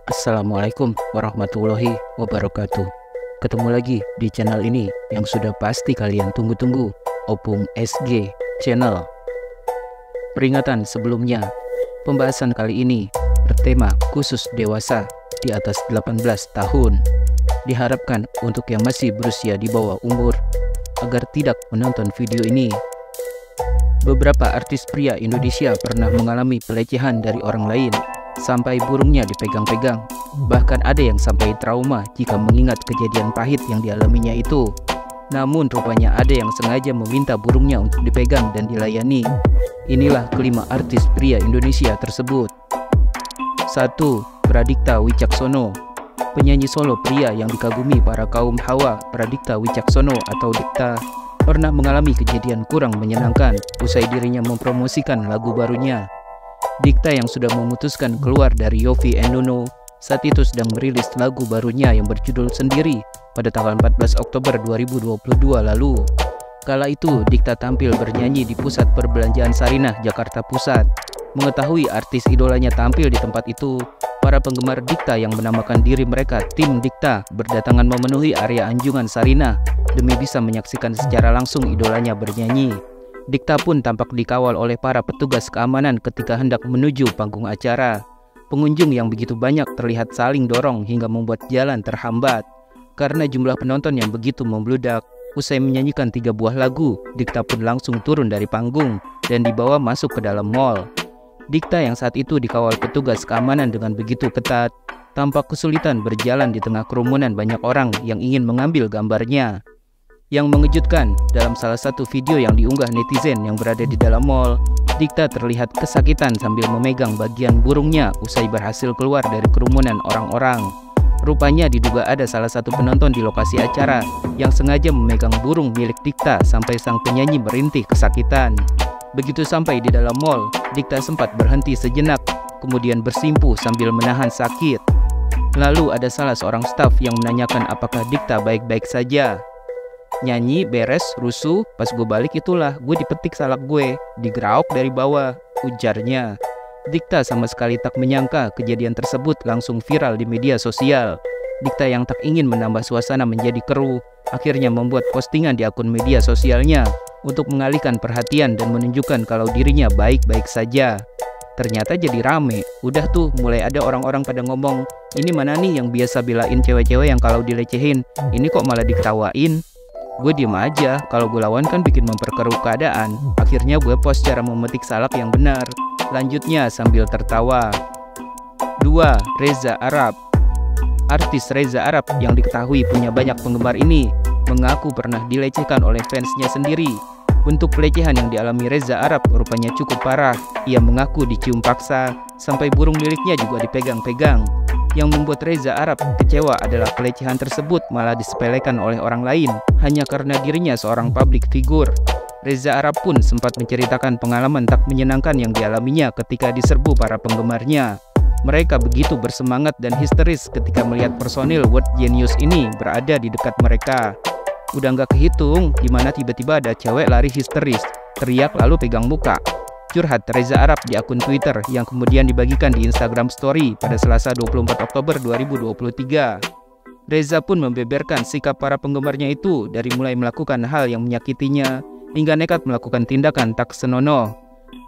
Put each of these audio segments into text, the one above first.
Assalamualaikum warahmatullahi wabarakatuh. Ketemu lagi di channel ini yang sudah pasti kalian tunggu-tunggu, Opung SG Channel. Peringatan sebelumnya, pembahasan kali ini bertema khusus dewasa di atas 18 tahun. Diharapkan untuk yang masih berusia di bawah umur agar tidak menonton video ini. Beberapa artis pria Indonesia pernah mengalami pelecehan dari orang lain sampai burungnya dipegang-pegang. Bahkan ada yang sampai trauma jika mengingat kejadian pahit yang dialaminya itu. Namun rupanya ada yang sengaja meminta burungnya untuk dipegang dan dilayani. Inilah kelima artis pria Indonesia tersebut. 1. Pradikta Wicaksono. Penyanyi solo pria yang dikagumi para kaum hawa, Pradikta Wicaksono atau Dikta, pernah mengalami kejadian kurang menyenangkan usai dirinya mempromosikan lagu barunya. Dikta yang sudah memutuskan keluar dari Yovie and Nuno saat itu sedang merilis lagu barunya yang berjudul Sendiri pada tanggal 14 Oktober 2022 lalu. Kala itu Dikta tampil bernyanyi di pusat perbelanjaan Sarinah, Jakarta Pusat. Mengetahui artis idolanya tampil di tempat itu, para penggemar Dikta yang menamakan diri mereka Tim Dikta berdatangan memenuhi area Anjungan Sarinah demi bisa menyaksikan secara langsung idolanya bernyanyi. Dikta pun tampak dikawal oleh para petugas keamanan ketika hendak menuju panggung acara. Pengunjung yang begitu banyak terlihat saling dorong hingga membuat jalan terhambat. Karena jumlah penonton yang begitu membludak, usai menyanyikan 3 buah lagu, Dikta pun langsung turun dari panggung dan dibawa masuk ke dalam mall. Dikta yang saat itu dikawal petugas keamanan dengan begitu ketat, tampak kesulitan berjalan di tengah kerumunan banyak orang yang ingin mengambil gambarnya. Yang mengejutkan, dalam salah satu video yang diunggah netizen yang berada di dalam mall, Dikta terlihat kesakitan sambil memegang bagian burungnya usai berhasil keluar dari kerumunan orang-orang. Rupanya diduga ada salah satu penonton di lokasi acara yang sengaja memegang burung milik Dikta sampai sang penyanyi merintih kesakitan. Begitu sampai di dalam mall, Dikta sempat berhenti sejenak, kemudian bersimpuh sambil menahan sakit. Lalu ada salah seorang staf yang menanyakan apakah Dikta baik-baik saja. Nyanyi, beres, rusuh, pas gue balik itulah gue dipetik salak gue, digeraok dari bawah, ujarnya. Dikta sama sekali tak menyangka kejadian tersebut langsung viral di media sosial. Dikta yang tak ingin menambah suasana menjadi keruh, akhirnya membuat postingan di akun media sosialnya untuk mengalihkan perhatian dan menunjukkan kalau dirinya baik-baik saja. Ternyata jadi rame, udah tuh mulai ada orang-orang pada ngomong, ini mana nih yang biasa belain cewek-cewek yang kalau dilecehin, ini kok malah diketawain. Gue diem aja, kalau gue lawan kan bikin memperkeruh keadaan. Akhirnya gue post cara memetik salak yang benar. Lanjutnya sambil tertawa. 2. Reza Arab. Artis Reza Arab yang diketahui punya banyak penggemar ini mengaku pernah dilecehkan oleh fansnya sendiri. Bentuk pelecehan yang dialami Reza Arab rupanya cukup parah. Ia mengaku dicium paksa, sampai burung miliknya juga dipegang-pegang. Yang membuat Reza Arab kecewa adalah pelecehan tersebut malah disepelekan oleh orang lain hanya karena dirinya seorang public figure. Reza Arab pun sempat menceritakan pengalaman tak menyenangkan yang dialaminya ketika diserbu para penggemarnya. Mereka begitu bersemangat dan histeris ketika melihat personil World Genius ini berada di dekat mereka. Udah nggak kehitung gimana tiba-tiba ada cewek lari histeris, teriak lalu pegang muka. Curhat Reza Arab di akun Twitter yang kemudian dibagikan di Instagram Story pada Selasa 24 Oktober 2023. Reza pun membeberkan sikap para penggemarnya itu dari mulai melakukan hal yang menyakitinya hingga nekat melakukan tindakan tak senonoh.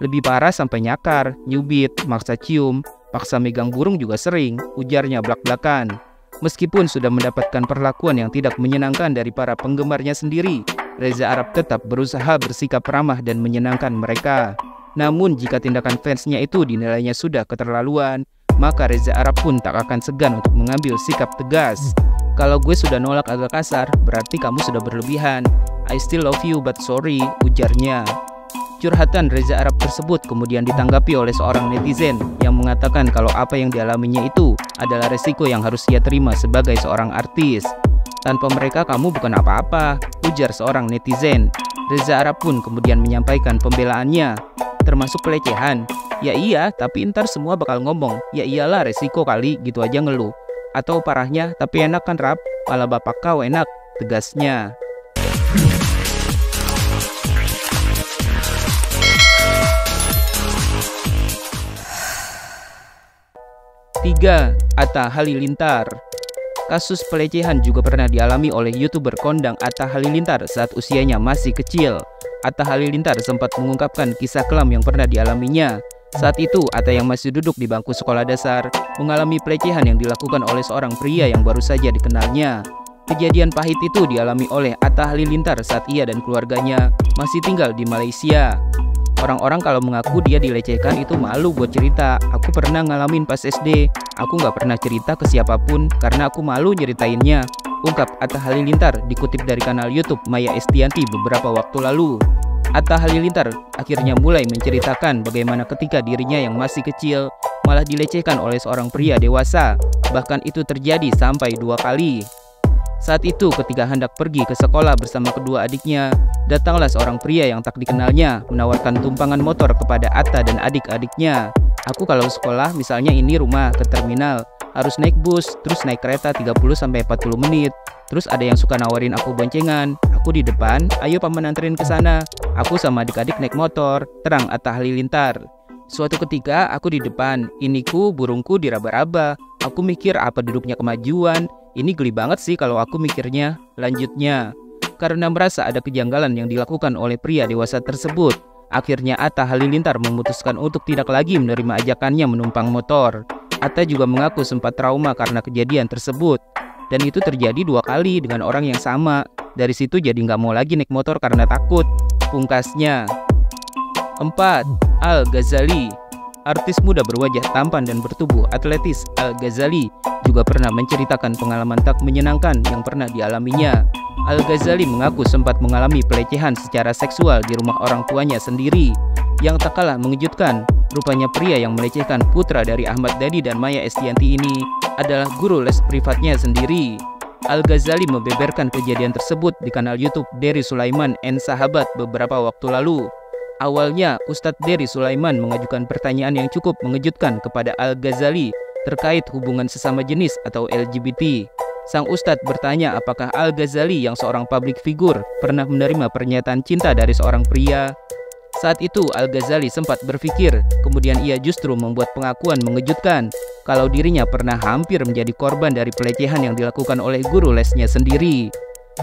Lebih parah sampai nyakar, nyubit, maksa cium, paksa megang burung juga sering, ujarnya blak-blakan. Meskipun sudah mendapatkan perlakuan yang tidak menyenangkan dari para penggemarnya sendiri, Reza Arab tetap berusaha bersikap ramah dan menyenangkan mereka. Namun jika tindakan fansnya itu dinilainya sudah keterlaluan, maka Reza Arab pun tak akan segan untuk mengambil sikap tegas. Kalau gue sudah nolak agak kasar, berarti kamu sudah berlebihan. I still love you but sorry, ujarnya. Curhatan Reza Arab tersebut kemudian ditanggapi oleh seorang netizen yang mengatakan kalau apa yang dialaminya itu adalah resiko yang harus ia terima sebagai seorang artis. Tanpa mereka kamu bukan apa-apa, ujar seorang netizen. Reza Arab pun kemudian menyampaikan pembelaannya. Termasuk pelecehan? Ya iya, tapi ntar semua bakal ngomong, ya iyalah resiko kali, gitu aja ngeluh. Atau parahnya, tapi enak kan Rap, pala bapak kau enak, tegasnya. 3. Atta Halilintar. Kasus pelecehan juga pernah dialami oleh YouTuber kondang Atta Halilintar saat usianya masih kecil. Atta Halilintar sempat mengungkapkan kisah kelam yang pernah dialaminya. Saat itu, Atta yang masih duduk di bangku sekolah dasar mengalami pelecehan yang dilakukan oleh seorang pria yang baru saja dikenalnya. Kejadian pahit itu dialami oleh Atta Halilintar saat ia dan keluarganya masih tinggal di Malaysia. Orang-orang kalau mengaku dia dilecehkan itu malu buat cerita. Aku pernah ngalamin pas SD. Aku nggak pernah cerita ke siapapun karena aku malu nyeritainnya, ungkap Atta Halilintar dikutip dari kanal YouTube Maya Estianty beberapa waktu lalu. Atta Halilintar akhirnya mulai menceritakan bagaimana ketika dirinya yang masih kecil malah dilecehkan oleh seorang pria dewasa. Bahkan itu terjadi sampai 2 kali. Saat itu ketika hendak pergi ke sekolah bersama kedua adiknya, datanglah seorang pria yang tak dikenalnya menawarkan tumpangan motor kepada Atta dan adik-adiknya. Aku kalau sekolah misalnya ini rumah ke terminal, harus naik bus, terus naik kereta 30-40 menit. Terus ada yang suka nawarin aku boncengan, aku di depan, ayo paman anterin ke sana. Aku sama adik-adik naik motor, terang Atta Halilintar. Suatu ketika aku di depan, iniku burungku diraba-raba. Aku mikir apa duduknya kemajuan. Ini geli banget sih kalau aku mikirnya, lanjutnya. Karena merasa ada kejanggalan yang dilakukan oleh pria dewasa tersebut, akhirnya Atta Halilintar memutuskan untuk tidak lagi menerima ajakannya menumpang motor. Atta juga mengaku sempat trauma karena kejadian tersebut. Dan itu terjadi 2 kali dengan orang yang sama. Dari situ jadi nggak mau lagi naik motor karena takut, pungkasnya. 4. Al-Ghazali. Artis muda berwajah tampan dan bertubuh atletis Al-Ghazali juga pernah menceritakan pengalaman tak menyenangkan yang pernah dialaminya. Al-Ghazali mengaku sempat mengalami pelecehan secara seksual di rumah orang tuanya sendiri. Yang tak kalah mengejutkan, rupanya pria yang melecehkan putra dari Ahmad Dhani dan Maya Estianty ini adalah guru les privatnya sendiri. Al-Ghazali membeberkan kejadian tersebut di kanal YouTube Dery Sulaiman and Sahabat beberapa waktu lalu. Awalnya, Ustadz Dery Sulaiman mengajukan pertanyaan yang cukup mengejutkan kepada Al-Ghazali terkait hubungan sesama jenis atau LGBT. Sang Ustadz bertanya apakah Al-Ghazali yang seorang publik figur pernah menerima pernyataan cinta dari seorang pria. Saat itu Al-Ghazali sempat berpikir, kemudian ia justru membuat pengakuan mengejutkan kalau dirinya pernah hampir menjadi korban dari pelecehan yang dilakukan oleh guru lesnya sendiri.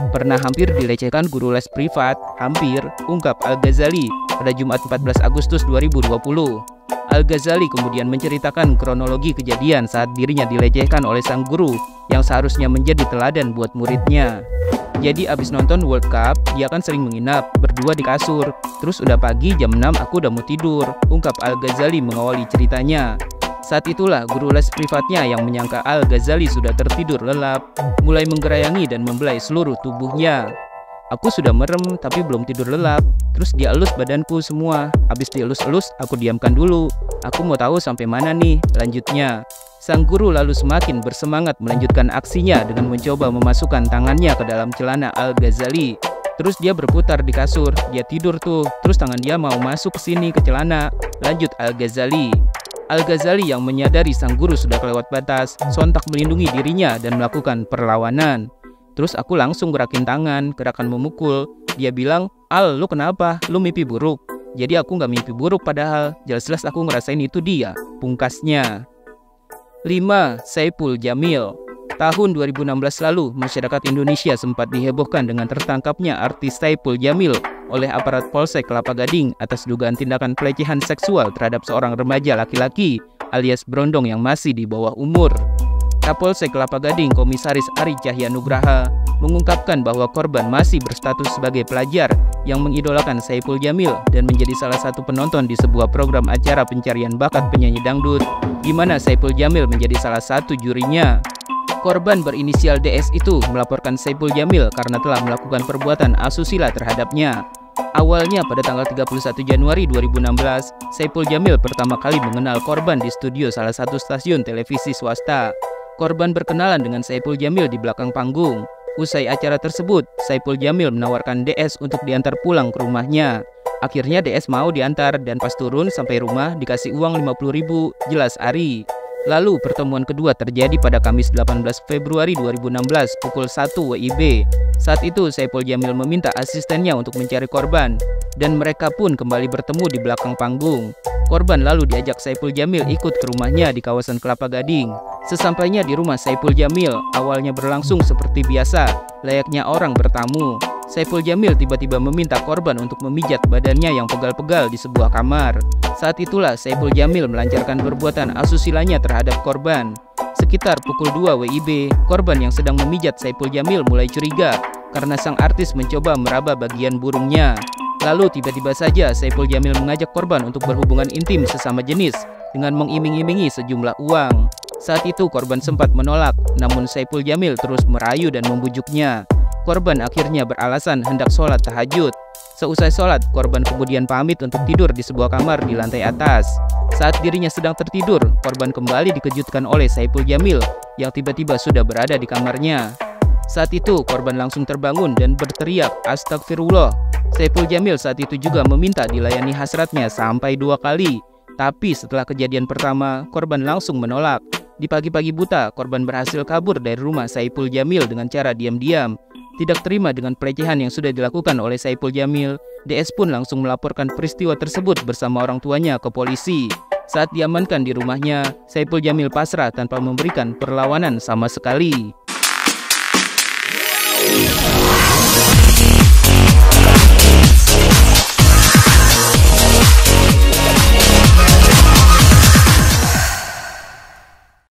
Pernah hampir dilecehkan guru les privat, hampir, ungkap Al-Ghazali pada Jumat 14 Agustus 2020. Al-Ghazali kemudian menceritakan kronologi kejadian saat dirinya dilecehkan oleh sang guru yang seharusnya menjadi teladan buat muridnya. Jadi abis nonton World Cup, dia kan sering menginap berdua di kasur. Terus udah pagi jam 6 aku udah mau tidur, ungkap Al-Ghazali mengawali ceritanya. Saat itulah guru les privatnya yang menyangka Al-Ghazali sudah tertidur lelap, mulai menggerayangi dan membelai seluruh tubuhnya. Aku sudah merem tapi belum tidur lelap. Terus dia elus badanku semua. Habis dielus-elus, aku diamkan dulu. Aku mau tahu sampai mana nih, lanjutnya. Sang guru lalu semakin bersemangat melanjutkan aksinya dengan mencoba memasukkan tangannya ke dalam celana Al-Ghazali. Terus dia berputar di kasur, dia tidur tuh. Terus tangan dia mau masuk ke sini ke celana, lanjut Al-Ghazali. Al-Ghazali yang menyadari sang guru sudah kelewat batas, sontak melindungi dirinya dan melakukan perlawanan. Terus aku langsung gerakin tangan, gerakan memukul. Dia bilang, "Al, lu kenapa? Lu mimpi buruk?" Jadi aku nggak mimpi buruk padahal, jelas-jelas aku ngerasain itu dia, pungkasnya. 5. Saipul Jamil. Tahun 2016 lalu, masyarakat Indonesia sempat dihebohkan dengan tertangkapnya artis Saipul Jamil oleh aparat Polsek Kelapa Gading atas dugaan tindakan pelecehan seksual terhadap seorang remaja laki-laki alias berondong yang masih di bawah umur. Kapolsek Kelapa Gading Komisaris Ari Cahya Nugraha mengungkapkan bahwa korban masih berstatus sebagai pelajar yang mengidolakan Saipul Jamil dan menjadi salah satu penonton di sebuah program acara pencarian bakat penyanyi dangdut, di mana Saipul Jamil menjadi salah satu jurinya. Korban berinisial DS itu melaporkan Saipul Jamil karena telah melakukan perbuatan asusila terhadapnya. Awalnya pada tanggal 31 Januari 2016, Saipul Jamil pertama kali mengenal korban di studio salah satu stasiun televisi swasta. Korban berkenalan dengan Saipul Jamil di belakang panggung. Usai acara tersebut, Saipul Jamil menawarkan DS untuk diantar pulang ke rumahnya. Akhirnya DS mau diantar dan pas turun sampai rumah dikasih uang 50.000, jelas Ari. Lalu pertemuan kedua terjadi pada Kamis 18 Februari 2016 pukul 1 WIB. Saat itu Saipul Jamil meminta asistennya untuk mencari korban dan mereka pun kembali bertemu di belakang panggung. Korban lalu diajak Saipul Jamil ikut ke rumahnya di kawasan Kelapa Gading. Sesampainya di rumah Saipul Jamil, awalnya berlangsung seperti biasa, layaknya orang bertamu. Saipul Jamil tiba-tiba meminta korban untuk memijat badannya yang pegal-pegal di sebuah kamar. Saat itulah Saipul Jamil melancarkan perbuatan asusila terhadap korban. Sekitar pukul 2 WIB, korban yang sedang memijat Saipul Jamil mulai curiga karena sang artis mencoba meraba bagian burungnya. Lalu tiba-tiba saja Saipul Jamil mengajak korban untuk berhubungan intim sesama jenis dengan mengiming-imingi sejumlah uang. Saat itu korban sempat menolak, namun Saipul Jamil terus merayu dan membujuknya. Korban akhirnya beralasan hendak sholat tahajud. Seusai sholat, korban kemudian pamit untuk tidur di sebuah kamar di lantai atas. Saat dirinya sedang tertidur, korban kembali dikejutkan oleh Saipul Jamil yang tiba-tiba sudah berada di kamarnya. Saat itu, korban langsung terbangun dan berteriak, "Astagfirullah." Saipul Jamil saat itu juga meminta dilayani hasratnya sampai 2 kali. Tapi setelah kejadian pertama, korban langsung menolak. Di pagi-pagi buta, korban berhasil kabur dari rumah Saipul Jamil dengan cara diam-diam. Tidak terima dengan pelecehan yang sudah dilakukan oleh Saipul Jamil, DS pun langsung melaporkan peristiwa tersebut bersama orang tuanya ke polisi. Saat diamankan di rumahnya, Saipul Jamil pasrah tanpa memberikan perlawanan sama sekali.